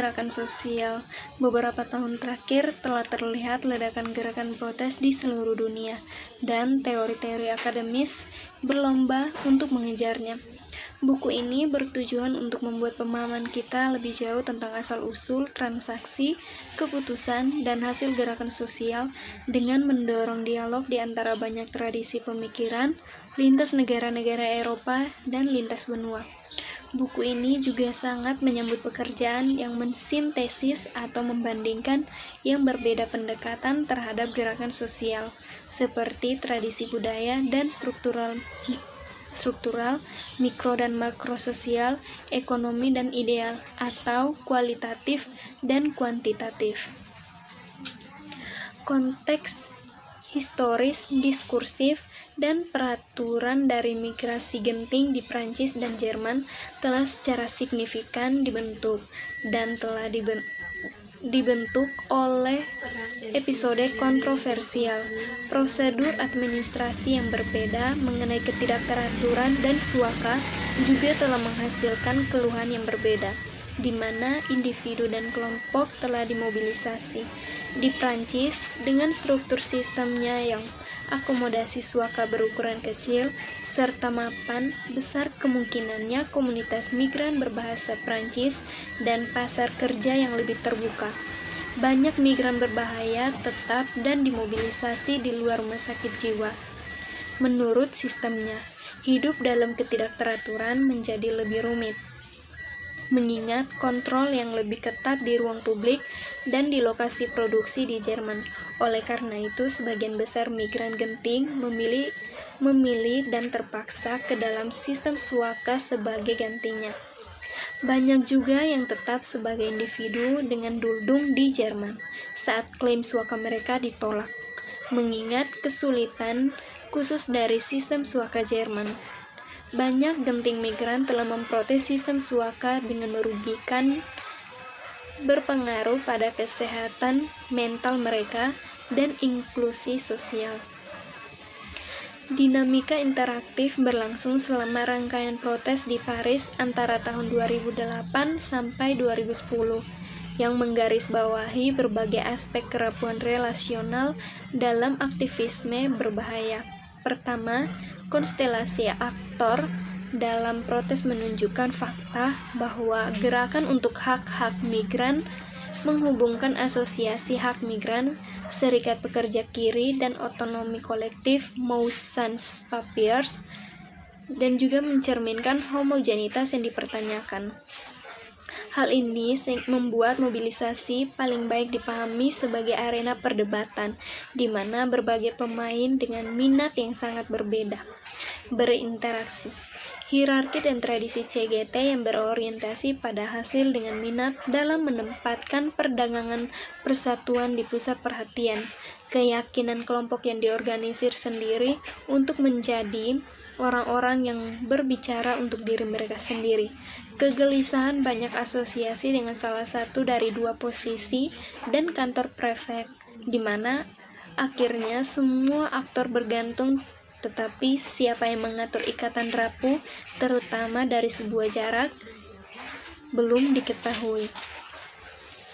gerakan sosial. Beberapa tahun terakhir telah terlihat ledakan gerakan protes di seluruh dunia, dan teori-teori akademis berlomba untuk mengejarnya. Buku ini bertujuan untuk membuat pemahaman kita lebih jauh tentang asal-usul, transaksi, keputusan, dan hasil gerakan sosial dengan mendorong dialog di antara banyak tradisi pemikiran, lintas negara-negara Eropa, dan lintas benua. Buku ini juga sangat menyambut pekerjaan yang mensintesis atau membandingkan yang berbeda pendekatan terhadap gerakan sosial, seperti tradisi budaya dan struktural, mikro dan makro sosial, ekonomi dan ideal, atau kualitatif dan kuantitatif. Konteks historis, diskursif, dan peraturan dari migrasi genting di Prancis dan Jerman telah secara signifikan dibentuk oleh episode kontroversial, prosedur administrasi yang berbeda mengenai ketidakteraturan dan suaka juga telah menghasilkan keluhan yang berbeda, di mana individu dan kelompok telah dimobilisasi. Di Prancis, dengan struktur sistemnya yang akomodasi suaka berukuran kecil, serta mapan, besar kemungkinannya komunitas migran berbahasa Prancis dan pasar kerja yang lebih terbuka. Banyak migran berbahaya tetap dan dimobilisasi di luar rumah sakit jiwa. Menurut sistemnya, hidup dalam ketidakteraturan menjadi lebih rumit, mengingat kontrol yang lebih ketat di ruang publik dan di lokasi produksi di Jerman. Oleh karena itu, sebagian besar migran genting memilih dan terpaksa ke dalam sistem suaka sebagai gantinya. Banyak juga yang tetap sebagai individu dengan duldung di Jerman saat klaim suaka mereka ditolak, mengingat kesulitan khusus dari sistem suaka Jerman. Banyak genting migran telah memprotes sistem suaka dengan merugikan, berpengaruh pada kesehatan mental mereka dan inklusi sosial. Dinamika interaktif berlangsung selama rangkaian protes di Paris antara tahun 2008 sampai 2010 yang menggarisbawahi berbagai aspek kerapuhan relasional dalam aktivisme berbahaya. Pertama, konstelasi aktor dalam protes menunjukkan fakta bahwa gerakan untuk hak-hak migran menghubungkan asosiasi hak migran, serikat pekerja kiri, dan otonomi kolektif Mous Sans Papiers, dan juga mencerminkan homogenitas yang dipertanyakan. Hal ini membuat mobilisasi paling baik dipahami sebagai arena perdebatan, di mana berbagai pemain dengan minat yang sangat berbeda berinteraksi. Hierarki dan tradisi CGT yang berorientasi pada hasil dengan minat dalam menempatkan perdagangan persatuan di pusat perhatian, keyakinan kelompok yang diorganisir sendiri untuk menjadi orang-orang yang berbicara untuk diri mereka sendiri, kegelisahan banyak asosiasi dengan salah satu dari dua posisi dan kantor prefek, di mana akhirnya semua aktor bergantung, tetapi siapa yang mengatur ikatan rapuh, terutama dari sebuah jarak, belum diketahui.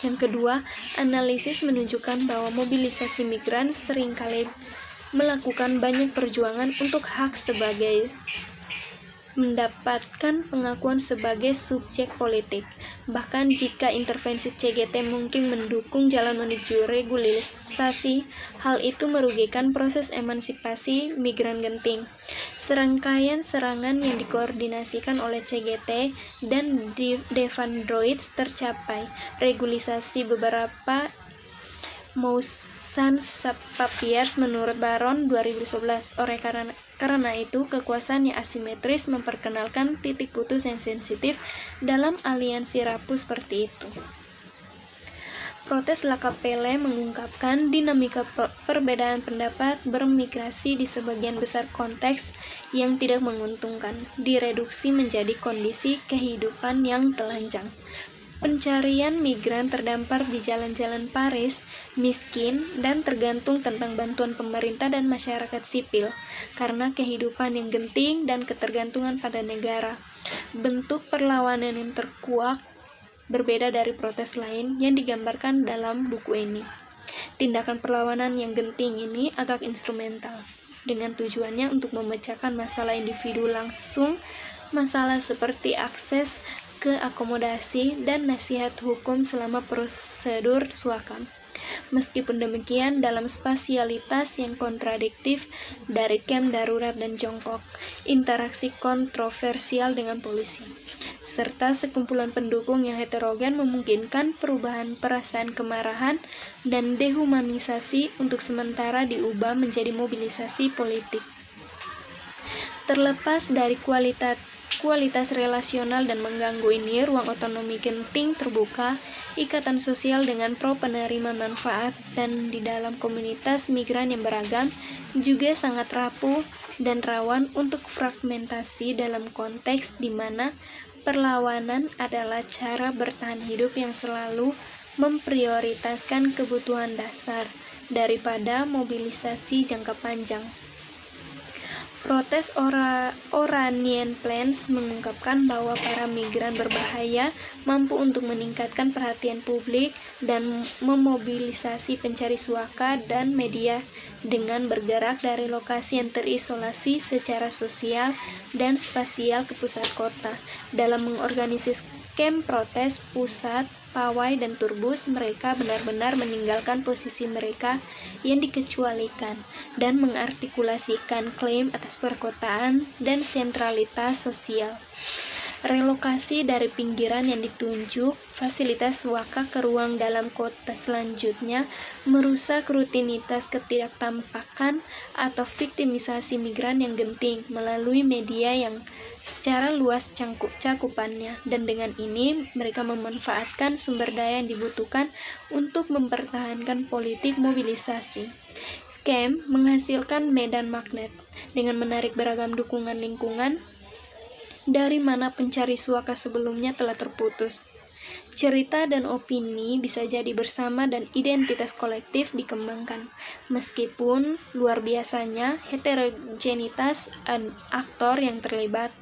Yang kedua, analisis menunjukkan bahwa mobilisasi migran seringkali melakukan banyak perjuangan untuk hak sebagai mendapatkan pengakuan sebagai subjek politik. Bahkan jika intervensi CGT mungkin mendukung jalan menuju regulasi, hal itu merugikan proses emansipasi migran genting. Serangkaian serangan yang dikoordinasikan oleh CGT dan Devandroits tercapai. Regulasi beberapa Mous Sans Papiers menurut Baron 2011. Karena itu, kekuasaan yang asimetris memperkenalkan titik putus yang sensitif dalam aliansi rapuh seperti itu. Protes La Capelle mengungkapkan dinamika perbedaan pendapat bermigrasi di sebagian besar konteks yang tidak menguntungkan, direduksi menjadi kondisi kehidupan yang telanjang. Pencarian migran terdampar di jalan-jalan Paris, miskin, dan tergantung tentang bantuan pemerintah dan masyarakat sipil, karena kehidupan yang genting dan ketergantungan pada negara. Bentuk perlawanan yang terkuak berbeda dari protes lain yang digambarkan dalam buku ini. Tindakan perlawanan yang genting ini agak instrumental, dengan tujuannya untuk memecahkan masalah individu langsung, masalah seperti akses ke akomodasi dan nasihat hukum selama prosedur suaka. Meskipun demikian, dalam spasialitas yang kontradiktif dari kem darurat dan jongkok, interaksi kontroversial dengan polisi, serta sekumpulan pendukung yang heterogen memungkinkan perubahan perasaan kemarahan dan dehumanisasi untuk sementara diubah menjadi mobilisasi politik. Terlepas dari kualitas relasional dan mengganggu ini, ruang otonomi genting terbuka, ikatan sosial dengan pro penerima manfaat, dan di dalam komunitas migran yang beragam juga sangat rapuh dan rawan untuk fragmentasi dalam konteks di mana perlawanan adalah cara bertahan hidup yang selalu memprioritaskan kebutuhan dasar daripada mobilisasi jangka panjang. Protes Oranian Plains mengungkapkan bahwa para migran berbahaya mampu untuk meningkatkan perhatian publik dan memobilisasi pencari suaka dan media dengan bergerak dari lokasi yang terisolasi secara sosial dan spasial ke pusat kota. Dalam mengorganisasi kem protes pusat, pawai, dan turbus, mereka benar-benar meninggalkan posisi mereka yang dikecualikan dan mengartikulasikan klaim atas perkotaan dan sentralitas sosial. Relokasi dari pinggiran yang ditunjuk, fasilitas suaka ke ruang dalam kota selanjutnya merusak rutinitas ketidaktampakan atau viktimisasi migran yang genting melalui media yang secara luas cakupannya, dan dengan ini mereka memanfaatkan sumber daya yang dibutuhkan untuk mempertahankan politik mobilisasi. Kem menghasilkan medan magnet dengan menarik beragam dukungan lingkungan dari mana pencari suaka sebelumnya telah terputus. Cerita dan opini bisa jadi bersama dan identitas kolektif dikembangkan. Meskipun luar biasanya heterogenitas aktor yang terlibat,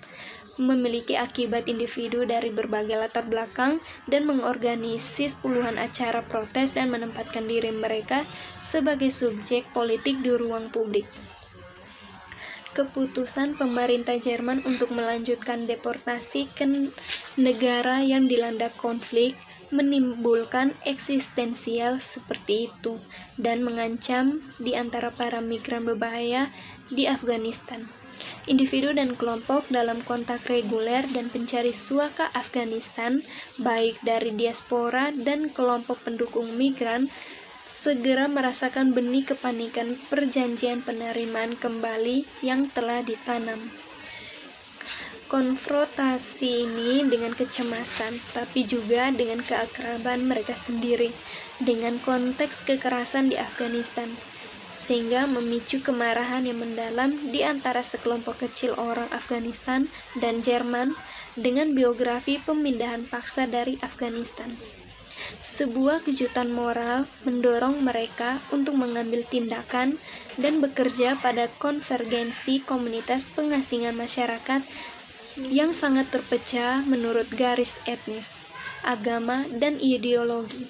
memiliki akibat individu dari berbagai latar belakang dan mengorganisir puluhan acara protes dan menempatkan diri mereka sebagai subjek politik di ruang publik. Keputusan pemerintah Jerman untuk melanjutkan deportasi ke negara yang dilanda konflik menimbulkan eksistensial seperti itu dan mengancam di antara para migran berbahaya di Afghanistan. Individu dan kelompok dalam kontak reguler dan pencari suaka Afghanistan, baik dari diaspora dan kelompok pendukung migran, segera merasakan benih kepanikan perjanjian penerimaan kembali yang telah ditanam. Konfrontasi ini dengan kecemasan, tapi juga dengan keakraban mereka sendiri dengan konteks kekerasan di Afghanistan, sehingga memicu kemarahan yang mendalam di antara sekelompok kecil orang Afghanistan dan Jerman dengan biografi pemindahan paksa dari Afghanistan. Sebuah kejutan moral mendorong mereka untuk mengambil tindakan dan bekerja pada konvergensi komunitas pengasingan masyarakat yang sangat terpecah menurut garis etnis, agama, dan ideologi.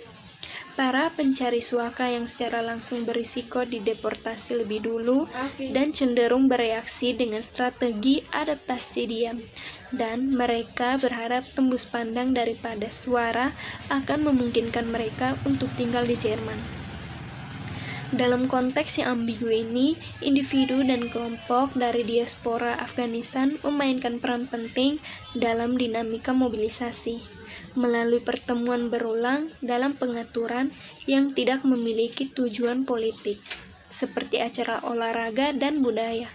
Para pencari suaka yang secara langsung berisiko dideportasi lebih dulu dan cenderung bereaksi dengan strategi adaptasi diam, dan mereka berharap tembus pandang daripada suara akan memungkinkan mereka untuk tinggal di Jerman. Dalam konteks yang ambigu ini, individu dan kelompok dari diaspora Afghanistan memainkan peran penting dalam dinamika mobilisasi melalui pertemuan berulang dalam pengaturan yang tidak memiliki tujuan politik, seperti acara olahraga dan budaya.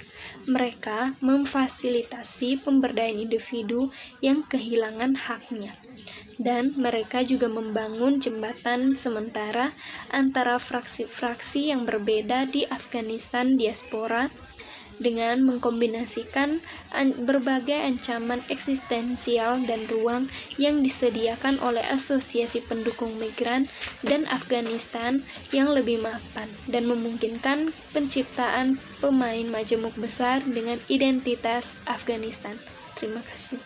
Mereka memfasilitasi pemberdayaan individu yang kehilangan haknya, dan mereka juga membangun jembatan sementara antara fraksi-fraksi yang berbeda di Afghanistan diaspora dengan mengkombinasikan berbagai ancaman eksistensial dan ruang yang disediakan oleh asosiasi pendukung migran dan Afghanistan yang lebih mapan, dan memungkinkan penciptaan pemain majemuk besar dengan identitas Afghanistan. Terima kasih.